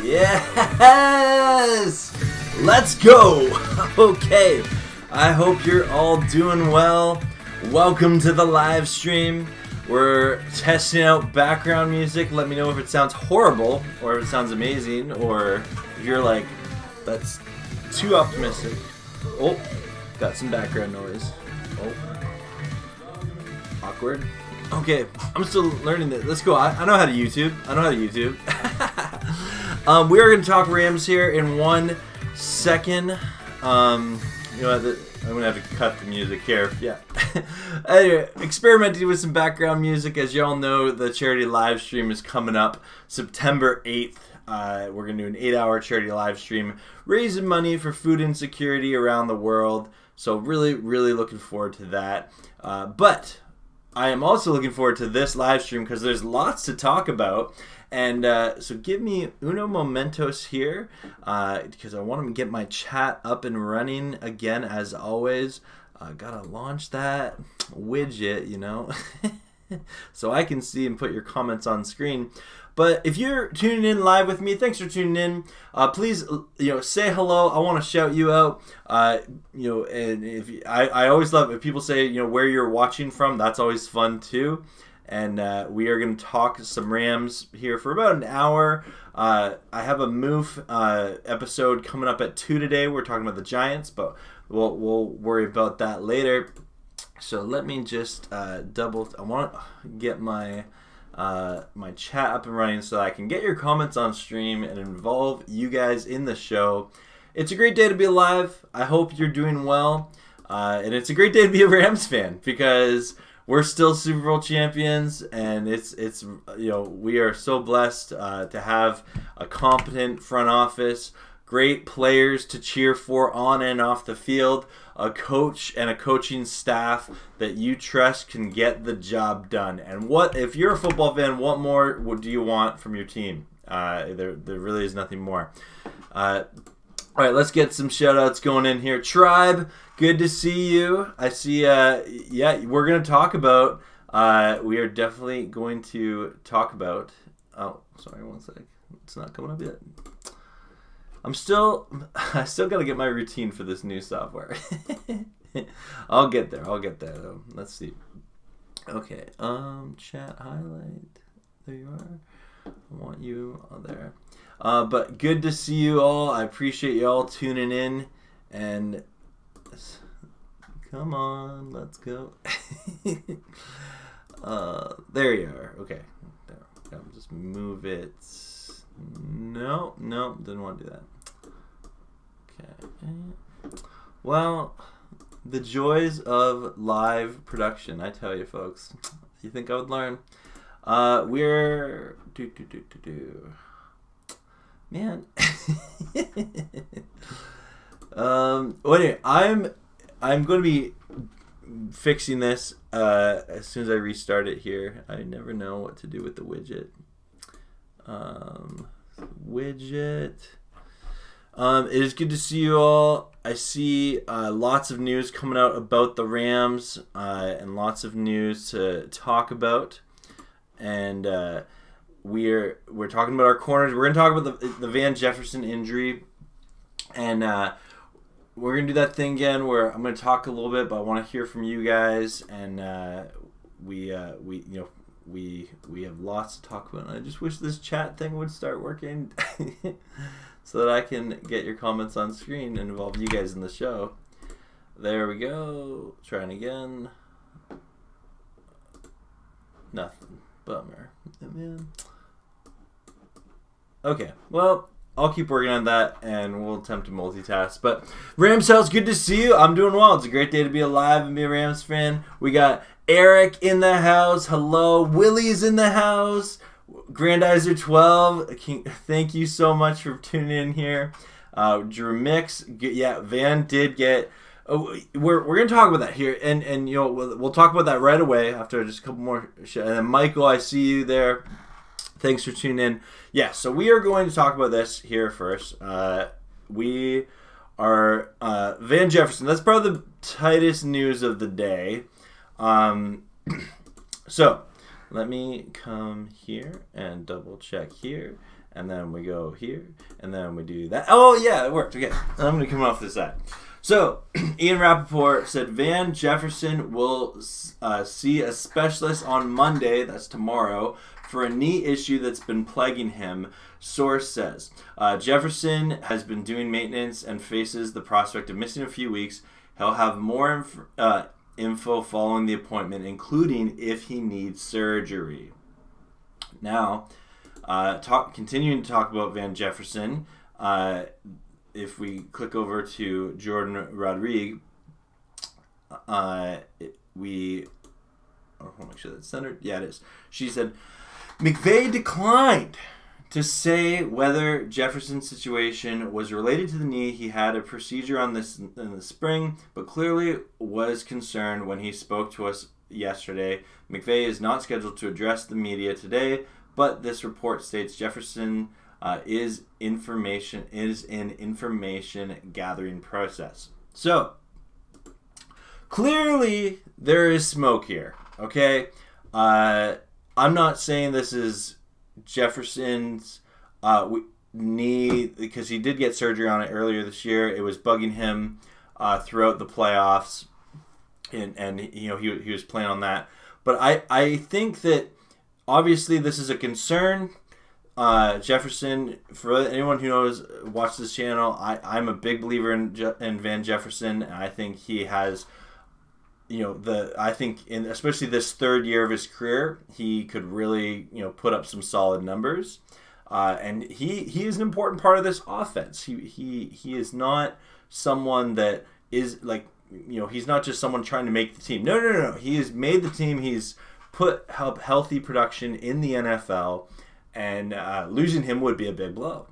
Yes! Let's go! Okay, I hope you're all doing well. Welcome to the live stream. We're testing out background music. Let me know if it sounds horrible, or if it sounds amazing, or if you're like, that's too optimistic. Oh, got some background noise. Oh, awkward. Okay, I'm still learning this. Let's go. I know how to YouTube. We are going to talk Rams here in 1 second. You know what? I'm going to have to cut the music here. Yeah. Anyway, experimenting with some background music. As you all know, the charity live stream is coming up September 8th. We're going to do an 8-hour charity live stream raising money for food insecurity around the world. So really, really looking forward to that. But I am also looking forward to this live stream because there's lots to talk about. And so give me uno momentos here because I want to get my chat up and running again as always. Gotta launch that widget, you know, so I can see and put your comments on screen. But if you're tuning in live with me, thanks for tuning in. Please, say hello. I want to shout you out. And if I always love if people say, where you're watching from. That's always fun too. And we are going to talk some Rams here for about an hour. I have a move episode coming up at 2 today. We're talking about the Giants, but we'll worry about that later. So let me just I want to get my my chat up and running so I can get your comments on stream and involve you guys in the show. It's a great day to be alive. I hope you're doing well. And it's a great day to be a Rams fan because we're still Super Bowl champions, and it's we are so blessed to have a competent front office, great players to cheer for on and off the field, a coach and a coaching staff that you trust can get the job done. And what if you're a football fan? What more do you want from your team? There really is nothing more. All right, let's get some shout-outs going in here. Tribe, good to see you. I see, we're going to talk about, we are definitely going to talk about, oh, sorry, 1 sec. It's not coming up yet. I still got to get my routine for this new software. I'll get there though. Let's see. Okay, chat highlight. There you are. I want you there. But good to see you all. I appreciate you all tuning in. And come on, let's go. There you are. Okay. There. Just move it. No, didn't want to do that. Okay. Well, the joys of live production, I tell you, folks. You think I would learn? We're Man. Well, anyway, I'm going to be fixing this as soon as I restart it here. I never know what to do with the widget. It is good to see you all. I see lots of news coming out about the Rams and lots of news to talk about. And we're talking about our corners. We're going to talk about the Van Jefferson injury. And we're going to do that thing again where I'm going to talk a little bit, but I want to hear from you guys. And we have lots to talk about. And I just wish this chat thing would start working so that I can get your comments on screen and involve you guys in the show. There we go. Trying again. Nothing. Bummer. Man. Okay. Well, I'll keep working on that and we'll attempt to multitask. But Rams house, good to see you. I'm doing well. It's a great day to be alive and be a Rams fan. We got Eric in the house. Hello. Willie's in the house. Grandizer 12. Thank you so much for tuning in here. Drew Mix. Yeah, Van did get. We're going to talk about that here, and we'll talk about that right away after just a couple more. And then Michael, I see you there. Thanks for tuning in. Yeah, so we are going to talk about this here first. We are Van Jefferson. That's probably the tightest news of the day. So let me come here and double check here, and then we go here, and then we do that. Oh, yeah, it worked. Okay, I'm going to come off this side. So, Ian Rappaport said Van Jefferson will see a specialist on Monday, that's tomorrow, for a knee issue that's been plaguing him, source says. Jefferson has been doing maintenance and faces the prospect of missing a few weeks. He'll have more info following the appointment, including if he needs surgery. Now, continuing to talk about Van Jefferson, if we click over to Jordan Rodriguez, I want to make sure that's centered. Yeah, it is. She said, McVay declined to say whether Jefferson's situation was related to the knee. He had a procedure on this in the spring, but clearly was concerned when he spoke to us yesterday. McVay is not scheduled to address the media today, but this report states Jefferson is in information gathering process. So clearly there is smoke here. Okay, I'm not saying this is Jefferson's knee, because he did get surgery on it earlier this year. It was bugging him throughout the playoffs, and he was playing on that. But I think that obviously this is a concern. Jefferson, for anyone who watch this channel, I'm a big believer in Van Jefferson, and I think he has, especially this third year of his career, he could really, put up some solid numbers. And he is an important part of this offense. He is not someone that is like, he's not just someone trying to make the team. No. He has made the team. He's put up healthy production in the NFL, and losing him would be a big blow.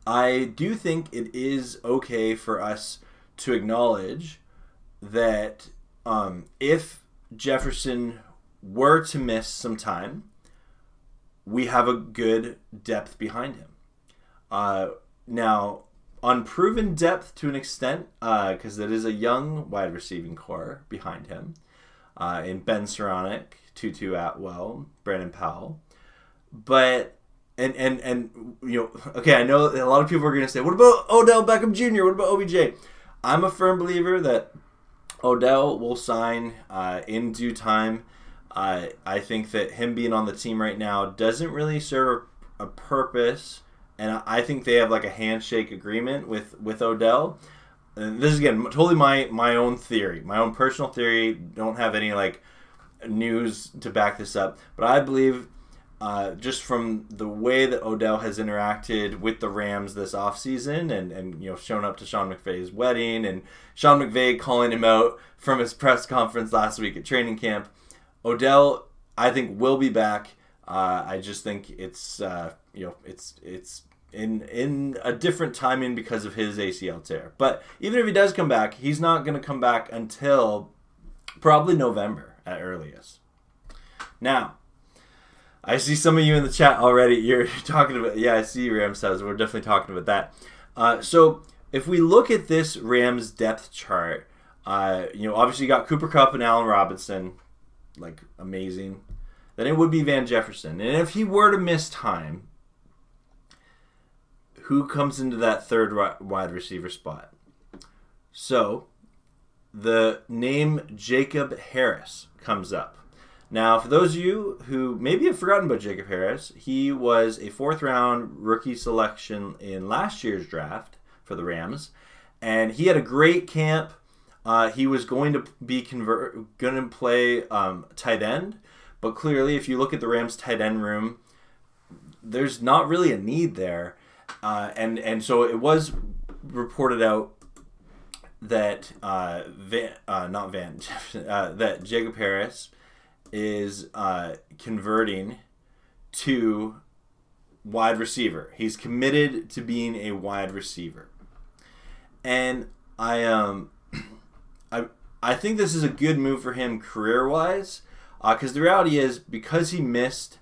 I do think it is okay for us to acknowledge that if Jefferson were to miss some time, we have a good depth behind him. Now, unproven depth to an extent, because it is a young wide receiving core behind him, in Ben Saronic, Tutu Atwell, Brandon Powell. But, okay, I know a lot of people are going to say, what about Odell Beckham Jr.? What about OBJ? I'm a firm believer that Odell will sign in due time. I think that him being on the team right now doesn't really serve a purpose, and I think they have like a handshake agreement with Odell. And this is, again, totally my own theory, my own personal theory. Don't have any like news to back this up, but I believe just from the way that Odell has interacted with the Rams this offseason and shown up to Sean McVay's wedding, and Sean McVay calling him out from his press conference last week at training camp, Odell, I think, will be back. I just think it's in a different timing because of his ACL tear. But even if he does come back, he's not going to come back until probably November at earliest. Now, I see some of you in the chat already. You're talking about, I see Rams subs. We're definitely talking about that. So if we look at this Rams depth chart, obviously you got Cooper Kupp and Allen Robinson, like amazing. Then it would be Van Jefferson. And if he were to miss time, who comes into that third wide receiver spot? So the name Jacob Harris comes up. Now, for those of you who maybe have forgotten about Jacob Harris, he was a fourth-round rookie selection in last year's draft for the Rams, and he had a great camp. He was going to be going to play tight end, but clearly, if you look at the Rams' tight end room, there's not really a need there, and so it was reported out that that Jacob Harris is converting to wide receiver. He's committed to being a wide receiver, and I think this is a good move for him career-wise, because the reality is, because he missed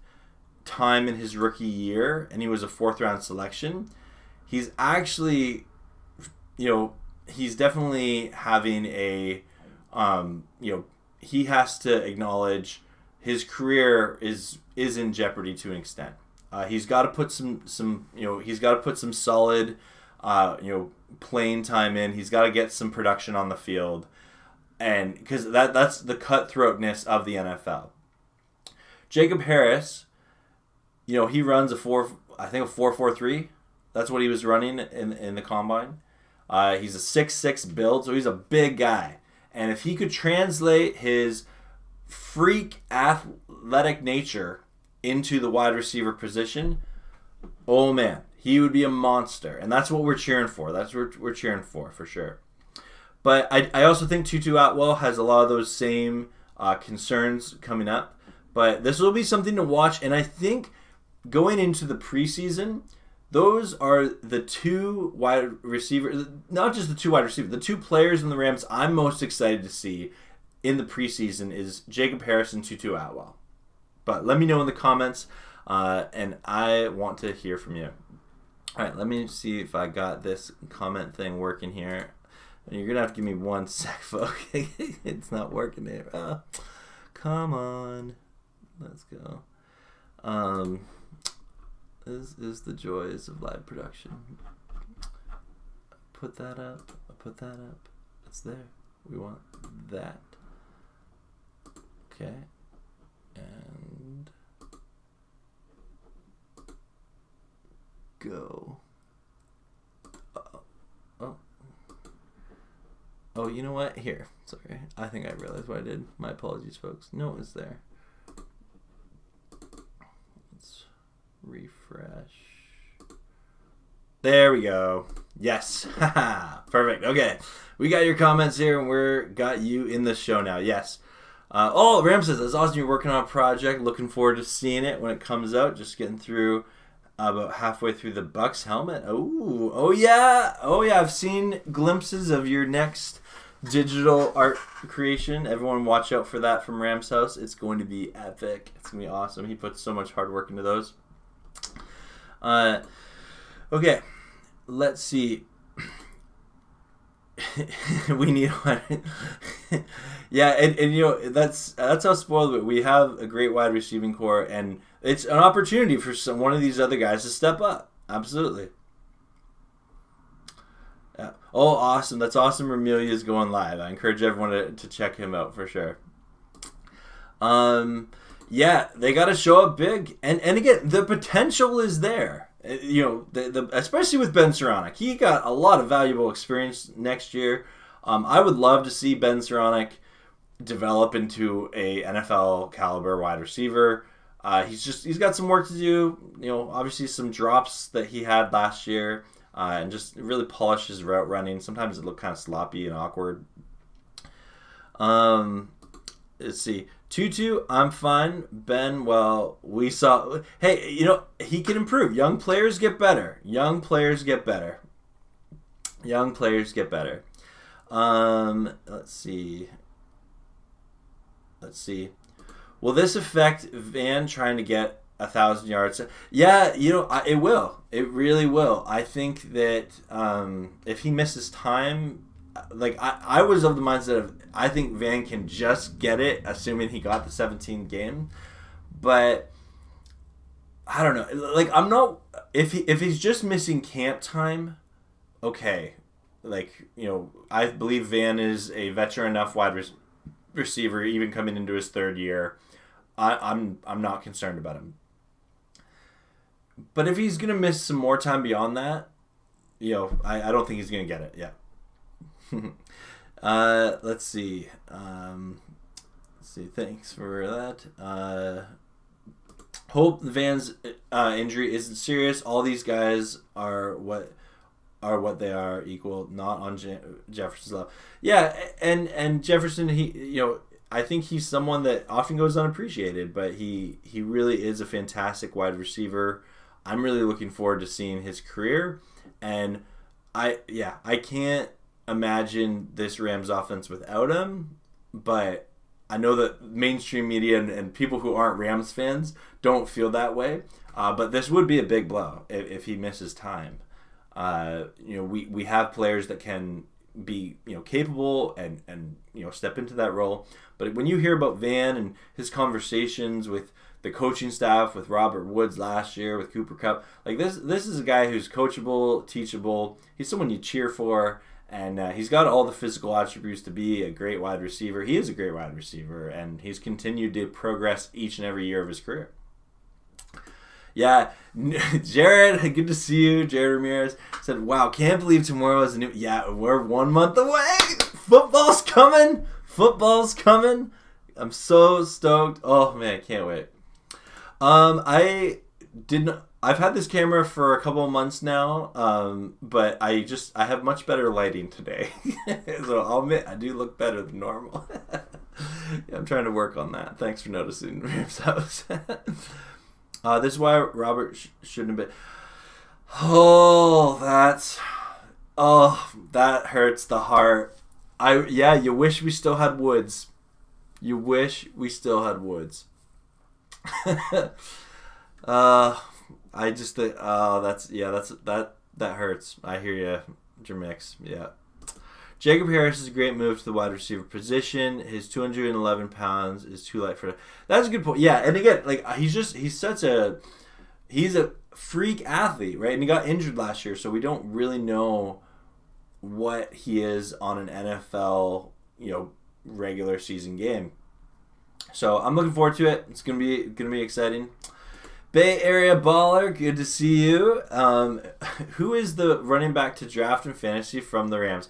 time in his rookie year and he was a fourth-round selection, he's actually, he's definitely having a, he has to acknowledge his career is in jeopardy to an extent. He's got to put he's got to put some solid, playing time in. He's got to get some production on the field, and because that's the cutthroatness of the NFL. Jacob Harris, he runs a 4.43. That's what he was running in the combine. He's a 6'6" build, so he's a big guy. And if he could translate his freak athletic nature into the wide receiver position, oh man, he would be a monster. And that's what we're cheering for. That's what we're cheering for sure. But I also think Tutu Atwell has a lot of those same concerns coming up. But this will be something to watch. And I think going into the preseason, those are the two wide receivers, not just the two wide receivers, the two players in the Rams I'm most excited to see in the preseason is Jacob Harris and Tutu Atwell. But let me know in the comments, and I want to hear from you. All right, let me see if I got this comment thing working here. You're going to have to give me 1 sec, folks. It's not working there. Come on. Let's go. This is the joys of live production. Put that up. Put that up. It's there. We want that. Okay. And go. Oh, you know what? Here. Sorry. I think I realized what I did. My apologies, folks. No, it's there. Let's refresh. There we go. Yes. Perfect. Okay. We got your comments here, and we're got you in the show now. Yes. Ram says, that's awesome. You're working on a project. Looking forward to seeing it when it comes out. Just getting through about halfway through the Bucks helmet. Oh yeah. I've seen glimpses of your next digital art creation. Everyone watch out for that from Ram's house. It's going to be epic. It's going to be awesome. He puts so much hard work into those. Okay. Let's see. We need one. Yeah, and that's how spoiled we have a great wide receiving core, and it's an opportunity for one of these other guys to step up. Absolutely. Yeah. Oh, awesome. That's awesome. Ramelia is going live. I encourage everyone to check him out for sure. Yeah, they got to show up big, and again, the potential is there. Especially with Ben Saronic. He got a lot of valuable experience next year. I would love to see Ben Saronic develop into a NFL caliber wide receiver. He's got some work to do. Obviously some drops that he had last year, and just really polish his route running. Sometimes it looked kind of sloppy and awkward. Let's see. Tutu, I'm fine. Ben, well, we saw... Hey, he can improve. Young players get better. Let's see. Will this affect Van trying to get 1,000 yards? Yeah, it will. It really will. I think that if he misses time... I was of the mindset of I think Van can just get it, assuming he got the 17 game. But I don't know. I'm not if he's just missing camp time. Okay, I believe Van is a veteran enough wide receiver, even coming into his third year. I'm not concerned about him. But if he's gonna miss some more time beyond that, I don't think he's gonna get it. Yeah. Let's see. Thanks for that. Hope Van's injury isn't serious. All these guys are what they are, equal, not on Jefferson's level. Yeah, and Jefferson, I think he's someone that often goes unappreciated, but he really is a fantastic wide receiver. I'm really looking forward to seeing his career, and I can't imagine this Rams offense without him, but I know that mainstream media and people who aren't Rams fans don't feel that way, but this would be a big blow if he misses time. We have players that can be capable and step into that role, but when you hear about Van and his conversations with the coaching staff with Robert Woods last year, with Cooper Kupp. Like this is a guy who's coachable, teachable. He's someone you cheer for, and he's got all the physical attributes to be a great wide receiver. He is a great wide receiver, and he's continued to progress each and every year of his career. Yeah, Jared, good to see you. Jared Ramirez said, wow, can't believe tomorrow is a new... Yeah, we're 1 month away. Football's coming. Football's coming. I'm so stoked. Oh, man, can't wait. I've had this camera for a couple of months now, but I have much better lighting today. So I'll admit, I do look better than normal. Yeah, I'm trying to work on that. Thanks for noticing, Ram's House. This is why Robert shouldn't have been. That hurts the heart. You wish we still had Woods. You wish we still had Woods. I just think, that hurts. I hear you, Jermix. Yeah. Jacob Harris is a great move to the wide receiver position. His 211 pounds is too light for... That's a good point. Yeah, and again, like he's a freak athlete, right? And he got injured last year, so we don't really know what he is on an NFL, regular season game. So I'm looking forward to it. It's gonna be exciting. Bay Area Baller, good to see you. Who is the running back to draft in fantasy from the Rams?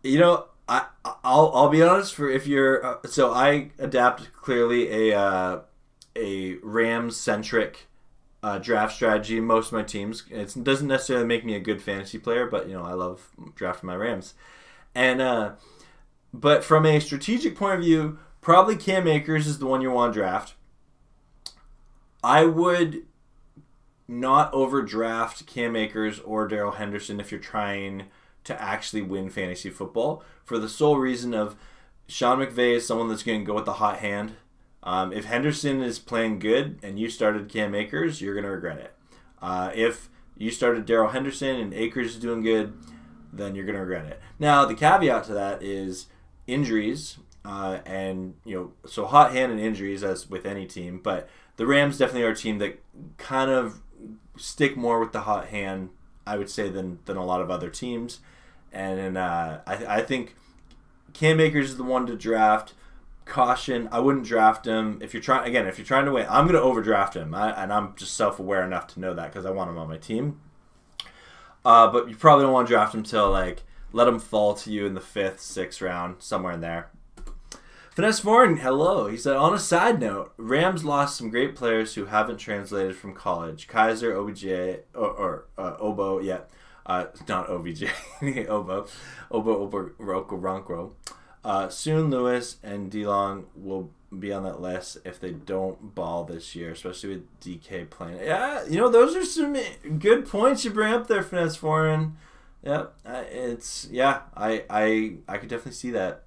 I'll be honest. So I adapt clearly a Rams centric draft strategy in most of my teams. It doesn't necessarily make me a good fantasy player, but I love drafting my Rams. And but from a strategic point of view, probably Cam Akers is the one you want to draft. I would not overdraft Cam Akers or Darrell Henderson if you're trying to actually win fantasy football, for the sole reason of Sean McVay is someone that's going to go with the hot hand. If Henderson is playing good and you started Cam Akers, you're going to regret it. If you started Darrell Henderson and Akers is doing good, then you're going to regret it. Now, the caveat to that is injuries, so hot hand and injuries, as with any team, but the Rams definitely are a team that kind of stick more with the hot hand, I would say, than a lot of other teams. And I think Cam Akers is the one to draft. Caution, I wouldn't draft him. If you're trying to win, I'm going to overdraft him. And I'm just self-aware enough to know that because I want him on my team. But you probably don't want to draft him till, let him fall to you in the 5th, 6th round, somewhere in there. Finesse Foreign, hello. He said, on a side note, Rams lost some great players who haven't translated from college. Kaiser, OBJ, or Obo, yeah. Not OBJ, Obo, Ronkro. Soon Lewis and DeLong will be on that list if they don't ball this year, especially with DK playing. Yeah, those are some good points you bring up there, Finesse Foreign. Yep, I could definitely see that.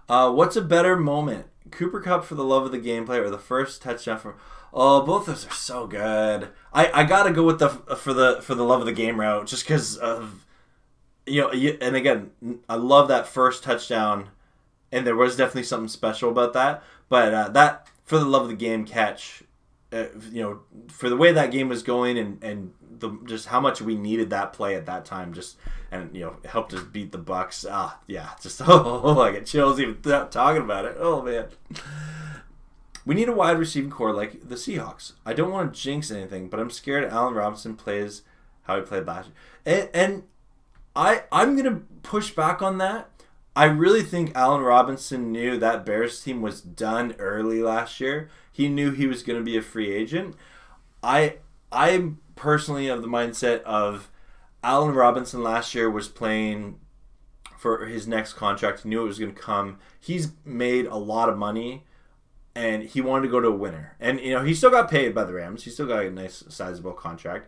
What's a better moment? Cooper Kupp for the love of the gameplay or the first touchdown from... Oh, both those are so good. I gotta go with the for the love of the game route, just because of and again, I love that first touchdown, and there was definitely something special about that. But that for the love of the game catch, for the way that game was going and just how much we needed that play at that time, and helped us beat the Bucks. I get chills even talking about it. Oh man. We need a wide receiving core like the Seahawks. I don't want to jinx anything, but I'm scared Allen Robinson plays how he played last year. And I'm going to push back on that. I really think Allen Robinson knew that Bears team was done early last year. He knew he was going to be a free agent. I'm personally of the mindset of Allen Robinson last year was playing for his next contract. He knew it was going to come. He's made a lot of money. And he wanted to go to a winner. And, he still got paid by the Rams. He still got a nice, sizable contract.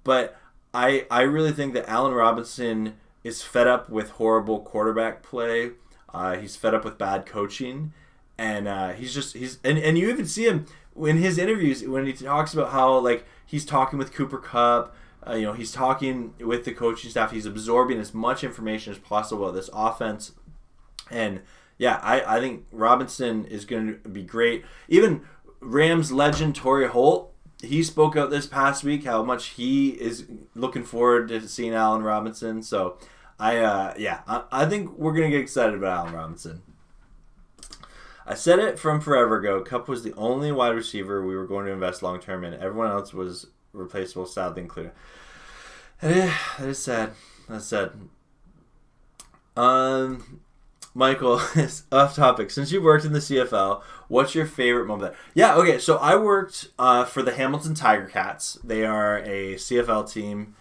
But I really think that Allen Robinson is fed up with horrible quarterback play. He's fed up with bad coaching. And and you even see him in his interviews when he talks about how, he's talking with Cooper Kupp. He's talking with the coaching staff. He's absorbing as much information as possible of this offense. And... yeah, I think Robinson is going to be great. Even Rams legend Torrey Holt, he spoke out this past week how much he is looking forward to seeing Allen Robinson. So I think we're gonna get excited about Allen Robinson. I said it from forever ago. Kupp was the only wide receiver we were going to invest long term in. Everyone else was replaceable, sadly included. That is sad. That's sad. Michael, off topic. Since you worked in the CFL, what's your favorite moment there? Yeah, okay. So I worked for the Hamilton Tiger Cats. They are a CFL team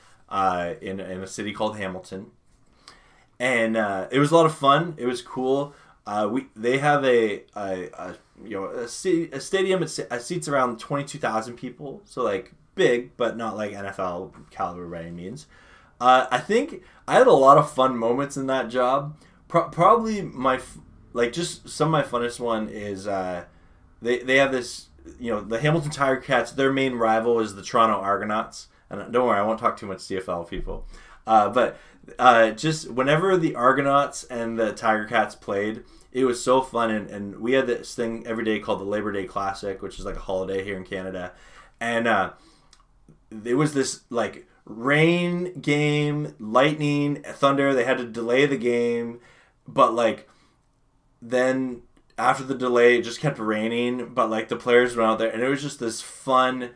in a city called Hamilton, and it was a lot of fun. It was cool. They have a stadium. It seats around 22,000 people, so like big, but not like NFL caliber by any means. I think I had a lot of fun moments in that job. Probably just some of my funnest one is they have this, the Hamilton Tiger Cats. Their main rival is the Toronto Argonauts, and don't worry, I won't talk too much CFL people, but just whenever the Argonauts and the Tiger Cats played, it was so fun, and we had this thing every day called the Labor Day Classic, which is like a holiday here in Canada, and it was this like rain game, lightning, thunder. They had to delay the game, but like then after the delay, it just kept raining. But like the players went out there, and it was just this fun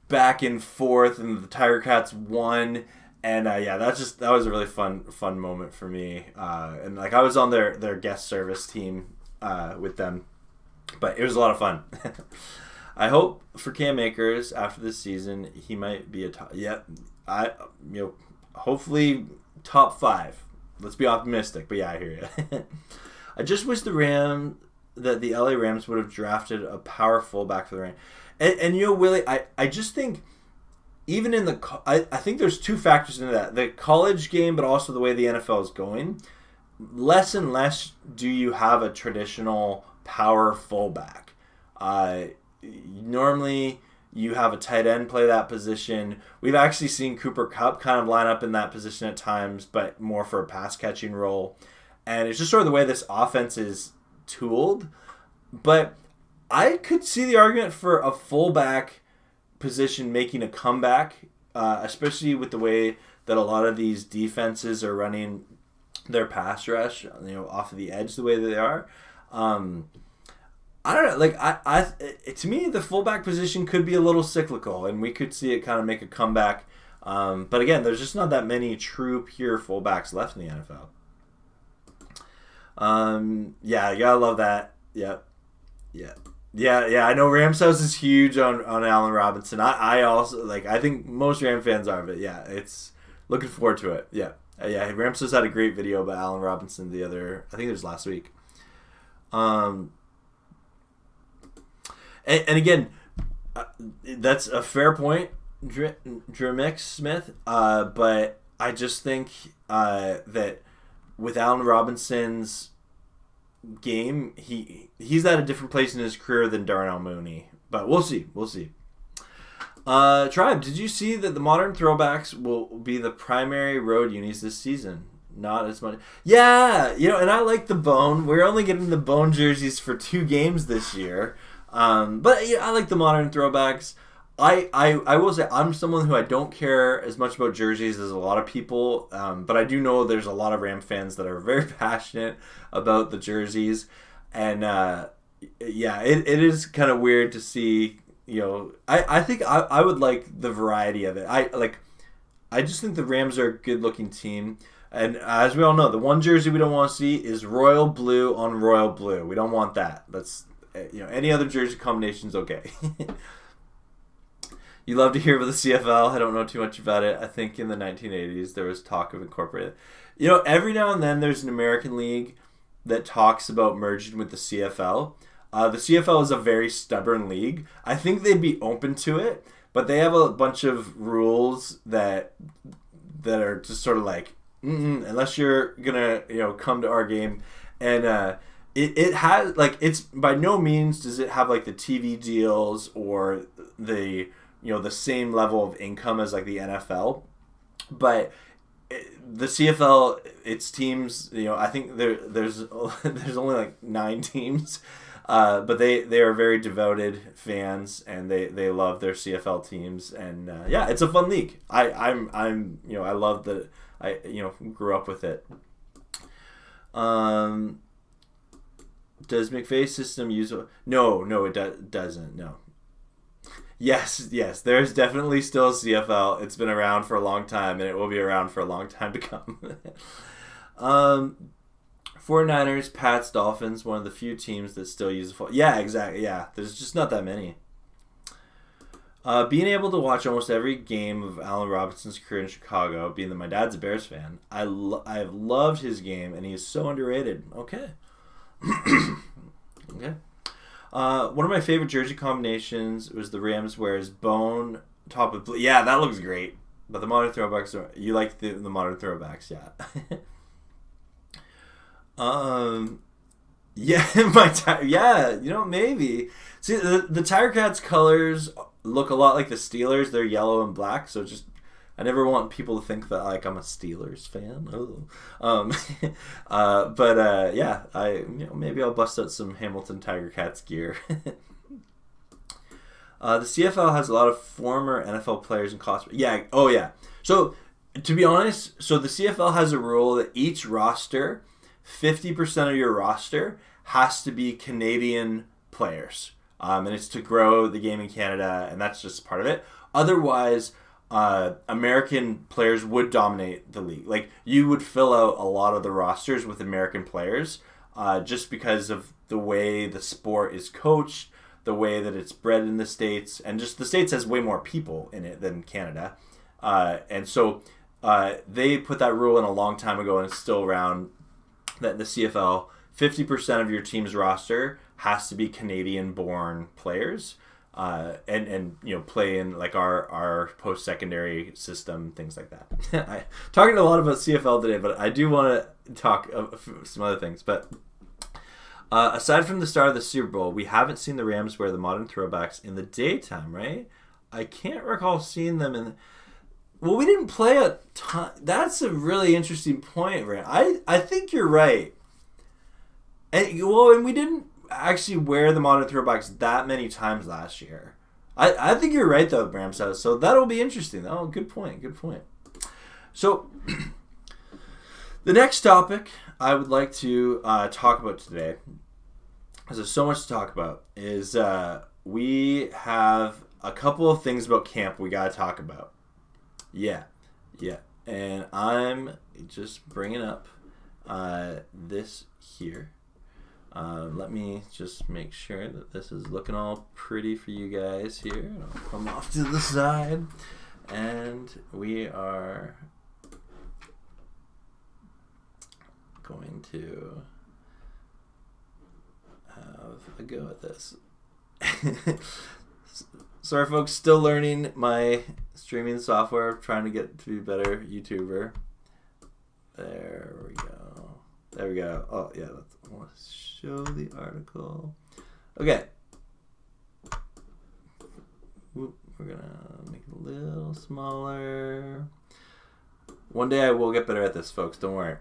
back and forth, and the Tiger Cats won. And that was a really fun moment for me. And like I was on their guest service team with them, but it was a lot of fun. I hope for Cam Akers after this season he might be a top. Hopefully top 5. Let's be optimistic. But yeah, I hear you. I just wish the LA Rams would have drafted a power fullback for the Rams. And Willie, I just think. Even in I think there's 2 factors into that. The college game, but also the way the NFL is going. Less and less do you have a traditional power fullback. Normally, you have a tight end play that position. We've actually seen Cooper Kupp kind of line up in that position at times, but more for a pass-catching role. And it's just sort of the way this offense is tooled. But I could see the argument for a fullback position making a comeback, especially with the way that a lot of these defenses are running their pass rush, off of the edge the way that they are. I don't know. Like to me, the fullback position could be a little cyclical, and we could see it kind of make a comeback. But again, there's just not that many true pure fullbacks left in the NFL. You gotta love that. Yep. Yeah. Yeah, I know Rams House is huge on Allen Robinson. I also, I think most Ram fans are, but yeah, it's looking forward to it. Yeah. Rams House had a great video about Allen Robinson I think it was last week. And again, that's a fair point, Drew Smith, but I just think that with Allen Robinson's game, he's at a different place in his career than Darnell Mooney, but we'll see. Tribe, did you see that the modern throwbacks will be the primary road unis this season? Not as much. Yeah, and I like the bone. We're only getting the bone jerseys for 2 games this year, but I like the modern throwbacks. I will say I'm someone who I don't care as much about jerseys as a lot of people, but I do know there's a lot of Ram fans that are very passionate about the jerseys, and it is kind of weird to see. I think I would like the variety of it. I just think the Rams are a good looking team, and as we all know, the one jersey we don't want to see is royal blue on royal blue. We don't want that. That's any other jersey combination is okay. You love to hear about the CFL. I don't know too much about it. I think in the 1980s there was talk of incorporating it. Every now and then there's an American league that talks about merging with the CFL. The CFL is a very stubborn league. I think they'd be open to it, but they have a bunch of rules that are just sort of like, unless you're gonna come to our game, and it has it's by no means does it have like the TV deals or the the same level of income as like the NFL, but the CFL, its teams, I think there's only like 9 teams, But they are very devoted fans, and they love their CFL teams, and yeah, it's a fun league. I'm I love that I grew up with it. Does McVay's system use? No, it doesn't. No. Yes. There's definitely still CFL. It's been around for a long time, and it will be around for a long time to come. 49ers, Pats, Dolphins, one of the few teams that still use a Yeah, exactly. Yeah, there's just not that many. Being able to watch almost every game of Allen Robinson's career in Chicago, being that my dad's a Bears fan, I've loved his game, and he is so underrated. Okay. Okay. One of my favorite jersey combinations was the Rams wears bone top of blue. Yeah, that looks great. But the modern throwbacks you like the modern throwbacks, yeah. Maybe. See, the Tiger Cats colors look a lot like the Steelers. They're yellow and black, so just I never want people to think that like I'm a Steelers fan. Maybe I'll bust out some Hamilton Tiger Cats gear. The CFL has a lot of former NFL players and costumes. Yeah. Oh yeah. So to be honest, the CFL has a rule that each roster, 50% of your roster has to be Canadian players, and it's to grow the game in Canada, and that's just part of it. Otherwise, American players would dominate the league. Like, you would fill out a lot of the rosters with American players, just because of the way the sport is coached, the way that it's bred in the States, and just the States has way more people in it than Canada. And so they put that rule in a long time ago, and it's still around, that the CFL, 50% of your team's roster has to be Canadian-born players. And play in like our post-secondary system, things like that. I'm talking a lot about CFL today, but I do want to talk some other things. But aside from the start of the Super Bowl, we haven't seen the Rams wear the modern throwbacks in the daytime, right? I can't recall seeing them in. Well, we didn't play a ton. That's a really interesting point, Rand. I think you're right. And we didn't actually wear the modern throwbacks that many times last year. I think you're right though, Rams says. So that'll be interesting. Oh, good point. So the next topic I would like to talk about today, because there's so much to talk about, is we have a couple of things about camp we got to talk about. Yeah. And I'm just bringing up this here. Let me just make sure that this is looking all pretty for you guys here. I'll come off to the side. And we are going to have a go at this. Sorry, folks. Still learning my streaming software. Trying to get to be a better YouTuber. There we go. Oh, yeah. I want to show the article. Okay. We're going to make it a little smaller. One day I will get better at this, folks. Don't worry.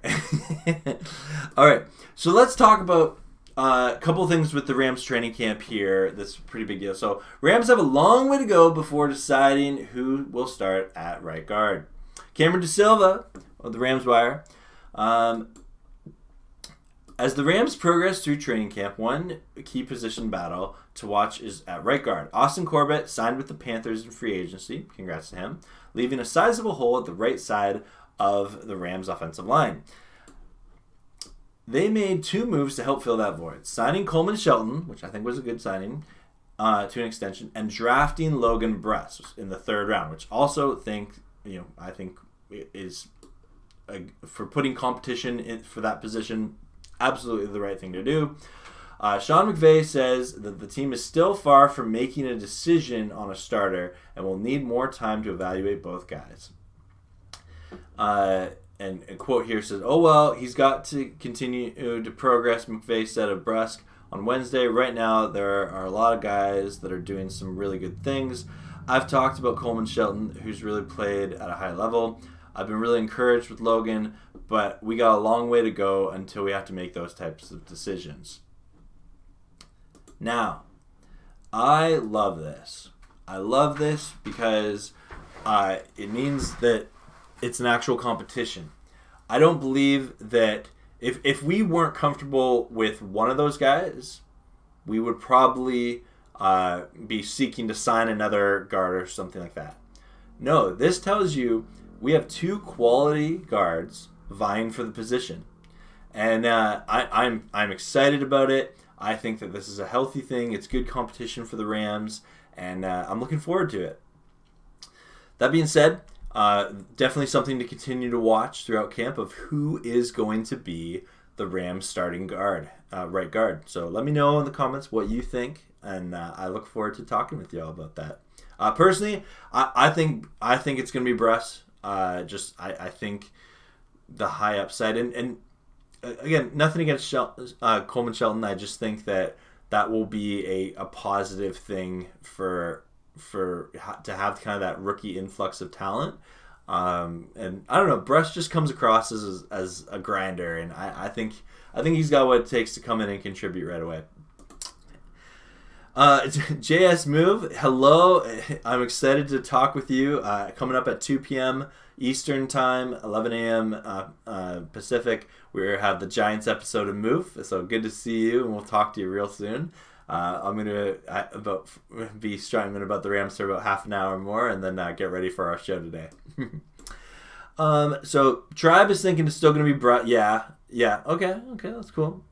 All right. So let's talk about a couple things with the Rams training camp here. That's a pretty big deal. So Rams have a long way to go before deciding who will start at right guard. Cameron DeSilva of the Rams Wire. As the Rams progress through training camp, one key position battle to watch is at right guard. Austin Corbett signed with the Panthers in free agency. Congrats to him. Leaving a sizable hole at the right side of the Rams offensive line. They made two moves to help fill that void. Signing Coleman Shelton, which I think was a good signing, to an extension, and drafting Logan Bruss in the third round, which also I think is for putting competition in for that position, absolutely the right thing to do. Sean McVay says that the team is still far from making a decision on a starter and will need more time to evaluate both guys. And a quote here says, "Oh, well, he's got to continue to progress," McVay said of Brusk on Wednesday. "Right now, there are a lot of guys that are doing some really good things. I've talked about Coleman Shelton, who's really played at a high level. I've been really encouraged with Logan, but we got a long way to go until we have to make those types of decisions." Now, I love this. I love this because it means that it's an actual competition. I don't believe that if we weren't comfortable with one of those guys, we would probably be seeking to sign another guard or something like that. No, this tells you we have 2 quality guards vying for the position. And I'm excited about it. I think that this is a healthy thing. It's good competition for the Rams, and I'm looking forward to it. That being said, definitely something to continue to watch throughout camp of who is going to be the Rams starting guard, right guard. So let me know in the comments what you think, and I look forward to talking with you all about that. Personally, I think it's going to be Bruss. I think the high upside, and again, nothing against Coleman Shelton. I just think that will be a positive thing for to have kind of that rookie influx of talent. And I don't know, Bruss just comes across as a grinder, and I think he's got what it takes to come in and contribute right away. JS Move, hello. I'm excited to talk with you. Coming up at 2 p.m. Eastern Time, 11 a.m. Pacific, we have the Giants episode of Move. So good to see you, and we'll talk to you real soon. I'm going to be struggling about the Rams for about half an hour more, and then get ready for our show today. So Tribe is thinking it's still going to be Bruss. Yeah. Okay, that's cool.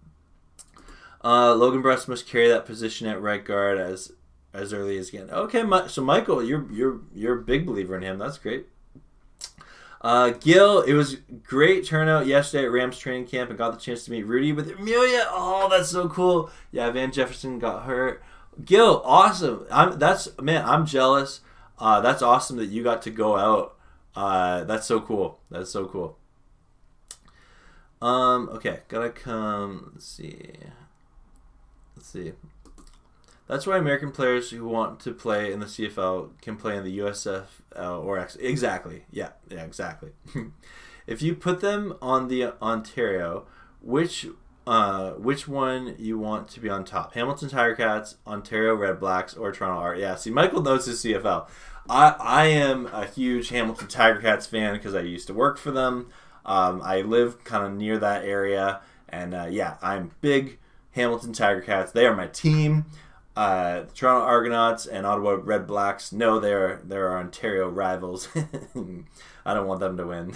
Logan Bruss must carry that position at right guard as early as again. Okay, so Michael, you're a big believer in him. That's great. Gil, it was great turnout yesterday at Rams training camp and got the chance to meet Rudy with Amelia. Oh, that's so cool. Yeah, Van Jefferson got hurt. Gil, awesome. I'm jealous. That's awesome that you got to go out. That's so cool. Okay, gotta come. Let's see. That's why American players who want to play in the CFL can play in the USFL or X. Exactly. Yeah, exactly. If you put them on the Ontario, which one you want to be on top? Hamilton Tiger Cats, Ontario Red Blacks, or Toronto Art? Yeah, see, Michael knows his CFL. I am a huge Hamilton Tiger Cats fan because I used to work for them. I live kind of near that area, and I'm big Hamilton Tiger Cats. They are my team. The Toronto Argonauts and Ottawa Red Blacks, no, they're our Ontario rivals. I don't want them to win.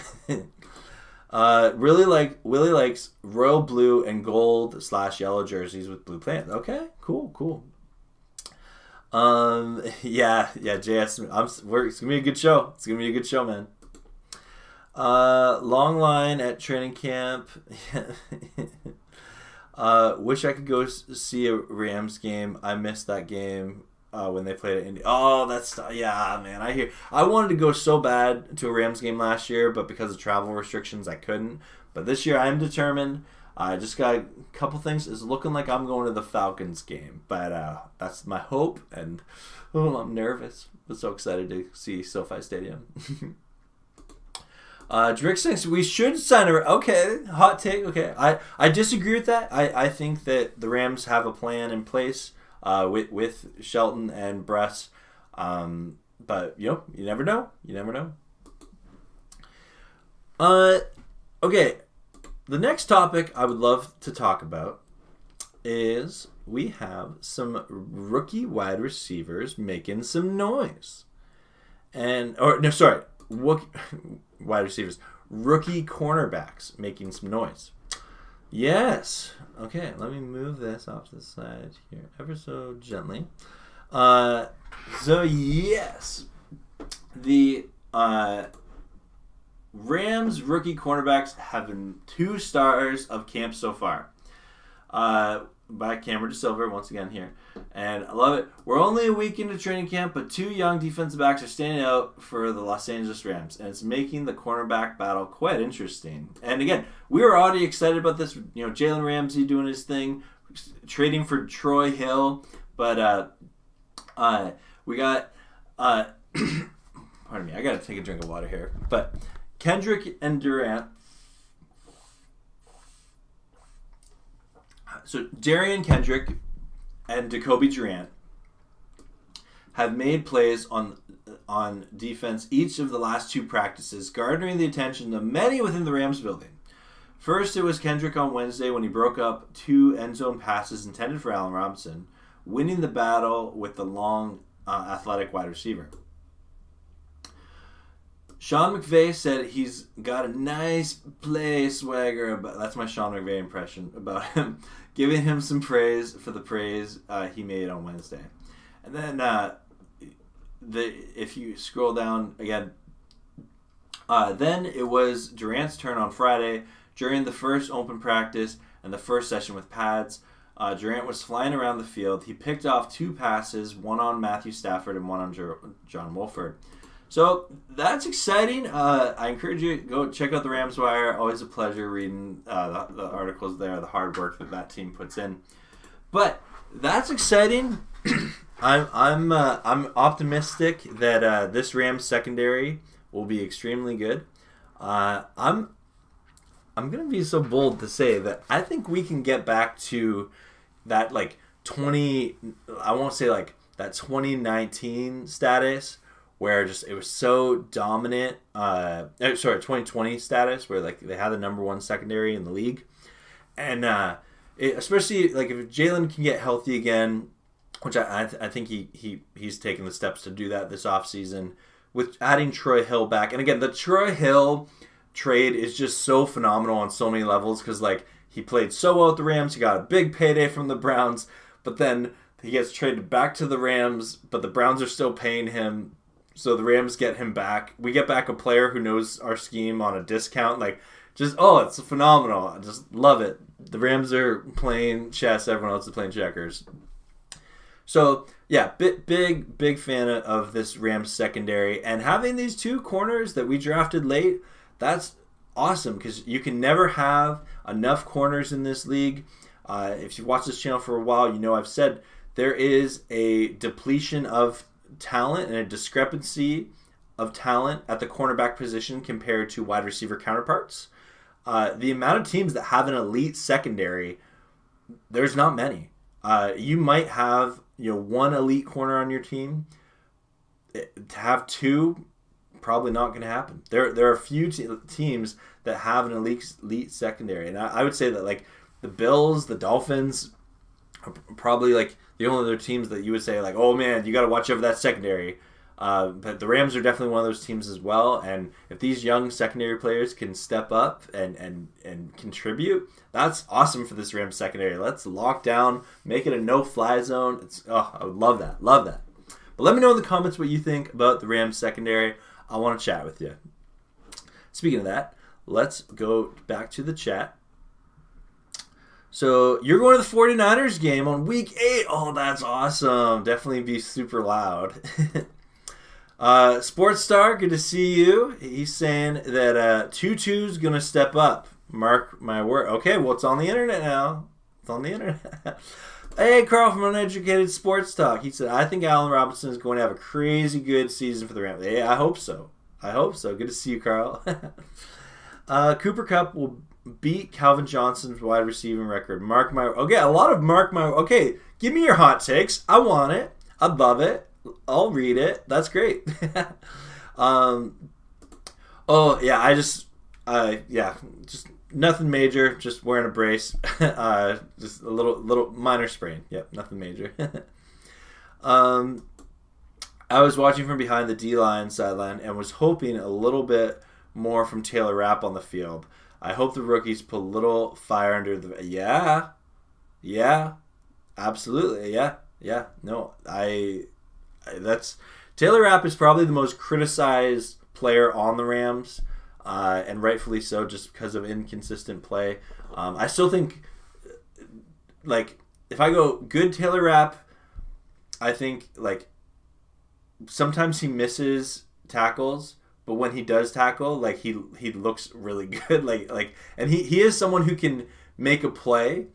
Willie likes royal blue and gold / yellow jerseys with blue pants. Okay, cool. JS, it's gonna be a good show. It's gonna be a good show, man. Long line at training camp. Wish I could go see a Rams game. I missed that game when they played at Indy. Oh, man. I wanted to go so bad to a Rams game last year, but because of travel restrictions, I couldn't. But this year, I'm determined. I just got a couple things. It's looking like I'm going to the Falcons game, but that's my hope. And I'm nervous. I'm so excited to see SoFi Stadium. Drick thinks we should sign her. Okay, hot take. Okay, I disagree with that. I think that the Rams have a plan in place with Shelton and Bruss. But you never know. Okay, the next topic I would love to talk about is we have some rookie wide receivers making some noise. Wide receivers. Rookie cornerbacks making some noise. Yes. Okay, let me move this off to the side here ever so gently. Yes. The Rams rookie cornerbacks have been 2 stars of camp so far. By Cameron DeSilver once again here, and I love it. We're only a week into training camp, but 2 young defensive backs are standing out for the Los Angeles Rams, and it's making the cornerback battle quite interesting. And again, we were already excited about this. Jalen Ramsey doing his thing, trading for Troy Hill, but we got pardon me, I gotta take a drink of water here. But Kendrick and Durant. So Darian Kendrick and Jacoby Durant have made plays on defense each of the last 2 practices, garnering the attention of many within the Rams building. First, it was Kendrick on Wednesday when he broke up 2 end zone passes intended for Allen Robinson, winning the battle with the long, athletic wide receiver. Sean McVay said he's got a nice play swagger, but that's my Sean McVay impression about him, giving him some praise for the praise he made on Wednesday. And then if you scroll down again, then it was Durant's turn on Friday during the first open practice and the first session with pads. Durant was flying around the field. He picked off 2 passes, one on Matthew Stafford and one on John Wolford. So that's exciting. I encourage you to go check out the Rams Wire. Always a pleasure reading the articles there, the hard work that team puts in. But that's exciting. I'm optimistic that this Rams secondary will be extremely good. I'm gonna be so bold to say that I think we can get back to that like 2019 status where just it was so dominant. 2020 status where like they had the number 1 secondary in the league, and especially like if Jalen can get healthy again, which I think he's taken the steps to do that this offseason with adding Troy Hill back. And again, the Troy Hill trade is just so phenomenal on so many levels because like he played so well at the Rams, he got a big payday from the Browns, but then he gets traded back to the Rams, but the Browns are still paying him. So the Rams get him back. We get back a player who knows our scheme on a discount. Like, it's phenomenal. I just love it. The Rams are playing chess. Everyone else is playing checkers. So, yeah, big fan of this Rams secondary. And having these 2 corners that we drafted late, that's awesome because you can never have enough corners in this league. If you've watched this channel for a while, you know I've said there is a depletion of talent and a discrepancy of talent at the cornerback position compared to wide receiver counterparts. The amount of teams that have an elite secondary, there's not many. You might have 1 elite corner on your team. To have 2, probably not going to happen. There are a few teams that have an elite secondary, and I would say that like the Bills, the Dolphins, are probably like the only other teams that you would say like, oh man, you got to watch over that secondary. But the Rams are definitely one of those teams as well. And if these young secondary players can step up and contribute, that's awesome for this Rams secondary. Let's lock down, make it a no-fly zone. I would love that. But let me know in the comments what you think about the Rams secondary. I want to chat with you. Speaking of that, let's go back to the chat. So you're going to the 49ers game on week 8. Oh, that's awesome. Definitely be super loud. Sports Star, good to see you. He's saying that Tutu's going to step up. Mark my word. Okay, well, it's on the internet now. It's on the internet. Hey, Carl from Uneducated Sports Talk. He said, I think Allen Robinson is going to have a crazy good season for the Rams. Yeah, I hope so. Good to see you, Carl. Cooper Kupp will beat Calvin Johnson's wide receiving record. Mark my... Okay, a lot of mark my... Okay, give me your hot takes. I want it. I'd love it. I'll read it. That's great. Just nothing major. Just wearing a brace. Just a little minor sprain. Yep, nothing major. I was watching from behind the D-line sideline and was hoping a little bit more from Taylor Rapp on the field. I hope the rookies put a little fire under the... Yeah. Absolutely. Yeah. No, that's... Taylor Rapp is probably the most criticized player on the Rams, and rightfully so, just because of inconsistent play. I still think, like, if I go good Taylor Rapp, I think, like, sometimes he misses tackles, but when he does tackle, like, he looks really good. Like, and he is someone who can make a play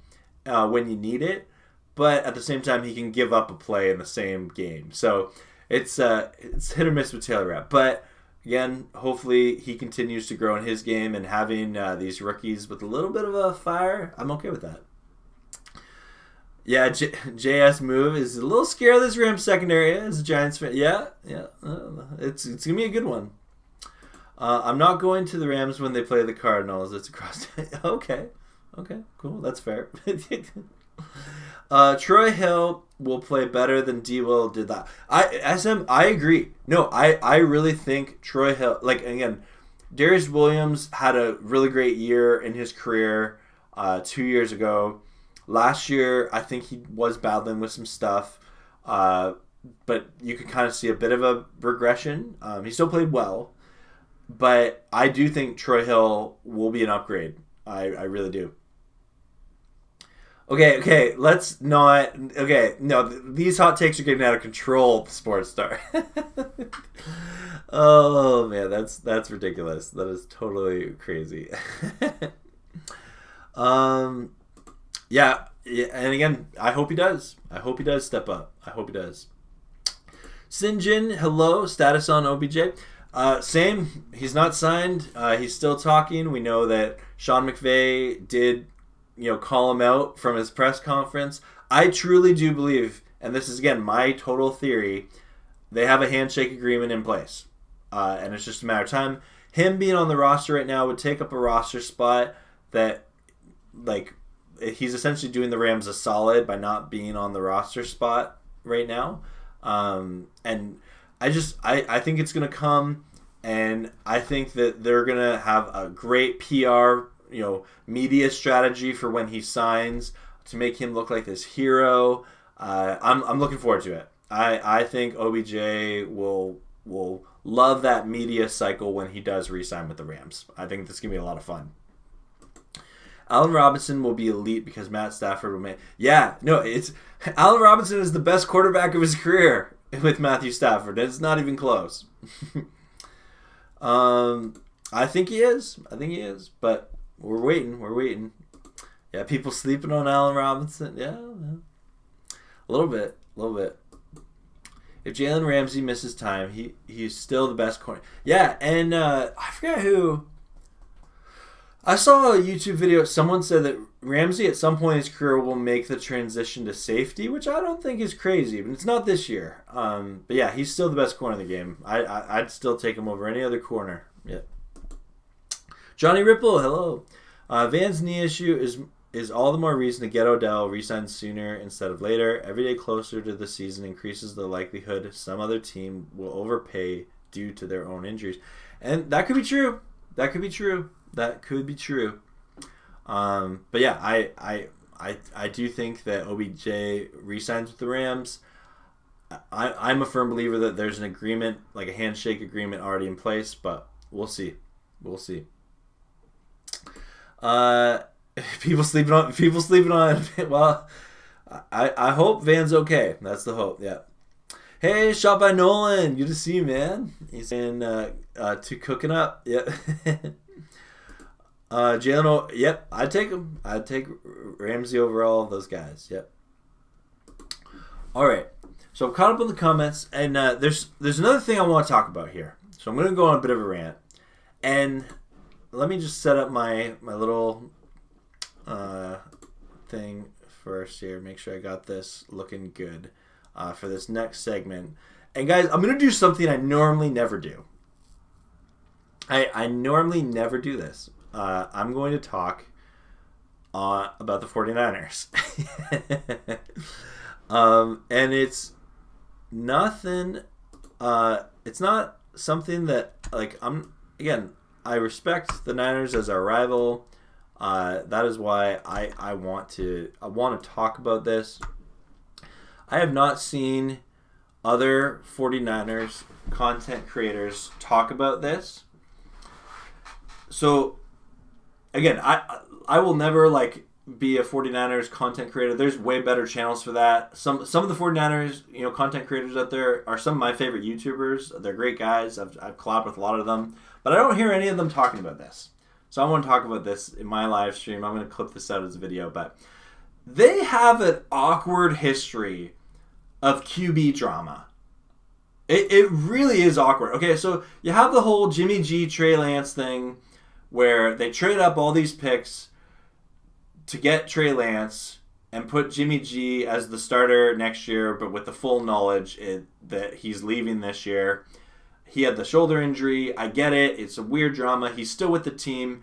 when you need it, but at the same time, he can give up a play in the same game. So it's hit or miss with Taylor Rapp. But again, hopefully he continues to grow in his game, and having these rookies with a little bit of a fire, I'm okay with that. Yeah, JS move is a little scared of this Rams secondary as a Giants fan. Yeah. It's gonna be a good one. I'm not going to the Rams when they play the Cardinals. It's across. Okay, cool. That's fair. Troy Hill will play better than D. Will did that. I agree. No, I really think Troy Hill. Like again, Darius Williams had a really great year in his career 2 years ago. Last year, I think he was battling with some stuff, but you could kind of see a bit of a regression. He still played well, but I do think Troy Hill will be an upgrade. I really do. Okay, let's not. Okay, no, these hot takes are getting out of control, Sports Star. Oh man, that's ridiculous. That is totally crazy. Yeah, and again, I hope he does. I hope he does step up. I hope he does. Sinjin, hello. Status on OBJ? Same. He's not signed. He's still talking. We know that Sean McVay did, call him out from his press conference. I truly do believe, and this is again my total theory, they have a handshake agreement in place, and it's just a matter of time. Him being on the roster right now would take up a roster spot that, like, he's essentially doing the Rams a solid by not being on the roster spot right now. And I think it's going to come, and I think that they're going to have a great PR, media strategy for when he signs to make him look like this hero. I'm looking forward to it. I think OBJ will love that media cycle when he does re-sign with the Rams. I think this is going to be a lot of fun. Allen Robinson will be elite because Matt Stafford will make... Yeah, no, it's... Allen Robinson is the best quarterback of his career with Matthew Stafford. It's not even close. I think he is. But we're waiting. Yeah, people sleeping on Allen Robinson. Yeah. A little bit. If Jalen Ramsey misses time, he's still the best corner. Yeah, and I forgot who... I saw a YouTube video. Someone said that Ramsey at some point in his career will make the transition to safety, which I don't think is crazy, but it's not this year. But yeah, he's still the best corner in the game. I'd still take him over any other corner. Yep. Johnny Ripple, hello. Van's knee issue is all the more reason to get Odell re-signed sooner instead of later. Every day closer to the season increases the likelihood some other team will overpay due to their own injuries, and that could be true. That could be true. But yeah, I do think that OBJ re-signs with the Rams. I'm a firm believer that there's an agreement, like a handshake agreement already in place, but we'll see. People sleeping on well, I hope Van's okay. That's the hope. Yeah. Hey, shot by Nolan. Good to see you, man. He's in to cooking up. Yeah. Jalen, yep, I'd take him. I'd take Ramsey over all of those guys. Yep. All right. So I'm caught up on the comments, and there's another thing I want to talk about here. So I'm going to go on a bit of a rant, and let me just set up my little thing first here. Make sure I got this looking good for this next segment. And guys, I'm going to do something I normally never do. I normally never do this. I'm going to talk about the 49ers. And it's nothing, it's not something that, like, I respect the Niners as our rival. That is why I want to talk about this. I have not seen other 49ers content creators talk about this. So, again, I will never, like, be a 49ers content creator. There's way better channels for that. Some of the 49ers, content creators out there are some of my favorite YouTubers. They're great guys. I've collabed with a lot of them. But I don't hear any of them talking about this. So I want to talk about this in my live stream. I'm going to clip this out as a video. But they have an awkward history of QB drama. It really is awkward. Okay, so you have the whole Jimmy G, Trey Lance thing where they trade up all these picks to get Trey Lance, and put Jimmy G as the starter next year, but with the full knowledge that he's leaving this year. He had the shoulder injury. I get it. It's a weird drama. He's still with the team.